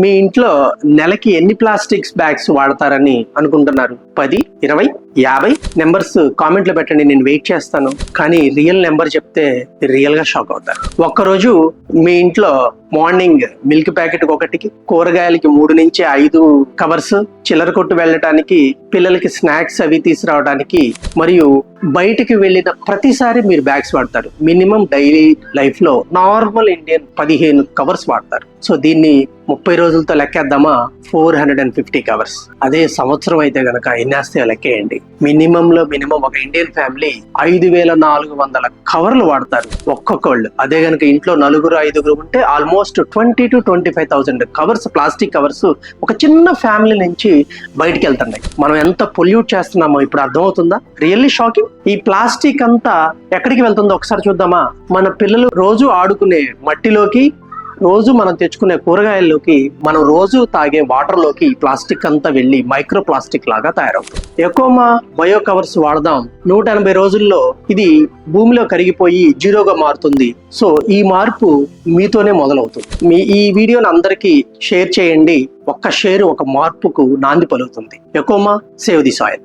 మీ ఇంట్లో నెలకి ఎన్ని ప్లాస్టిక్స్ బ్యాగ్స్ వాడతారని అనుకుంటున్నారు? 10, 20, 50 నెంబర్స్ కామెంట్ లో పెట్టండి, నేను వెయిట్ చేస్తాను. కానీ రియల్ నెంబర్ చెప్తే రియల్ గా షాక్ అవుతారు. ఒక్కరోజు మీ ఇంట్లో మార్నింగ్ మిల్క్ ప్యాకెట్ ఒకటికి, కూరగాయలకి 3 నుంచి 5 కవర్స్, చిల్లర కొట్టు వెళ్ళటానికి, పిల్లలకి స్నాక్స్ అవి తీసుకురావడానికి, మరియు బయటికి వెళ్ళిన ప్రతిసారి మీరు బ్యాగ్స్ వాడతారు. మినిమం డైలీ లైఫ్ లో నార్మల్ ఇండియన్ 15 కవర్స్ వాడతారు. సో దీన్ని 30 రోజులతో లెక్కేద్దామా? 450 కవర్స్. అదే సంవత్సరం అయితే గనక ఎన్ని వస్తాయో లెక్కేయండి. మినిమం ఒక ఇండియన్ ఫ్యామిలీ 5400 కవర్లు వాడతారు ఒక్కొక్కళ్ళు. అదే గనక ఇంట్లో 4-5 ఉంటే almost 20,000 to 25,000 covers, plastic covers ఒక చిన్న ఫ్యామిలీ నుంచి బయటికి వెళ్తున్నాయి. మనం ఎంత పొల్యూట్ చేస్తున్నామో ఇప్పుడు అర్థమవుతుందా? Really shocking. ఈ ప్లాస్టిక్ అంతా ఎక్కడికి వెళ్తుందో ఒకసారి చూద్దామా? మన పిల్లలు రోజు ఆడుకునే మట్టిలోకి, రోజు మనం తెచ్చుకునే కూరగాయల్లోకి, మనం రోజు తాగే వాటర్ లోకి ప్లాస్టిక్ అంతా వెళ్ళి మైక్రో ప్లాస్టిక్ లాగా తయారవుతుంది. ఎకోమా బయో కవర్స్ వాడదాం, 180 రోజుల్లో ఇది భూమిలో కరిగిపోయి జీరోగా మారుతుంది. సో ఈ మార్పు మీతోనే మొదలవుతుంది. మీ ఈ వీడియోని అందరికీ షేర్ చేయండి. ఒక్క షేర్ ఒక మార్పుకు నాంది పలుకుతుంది. ఎకోమా సేవ్ ది సాయిల్.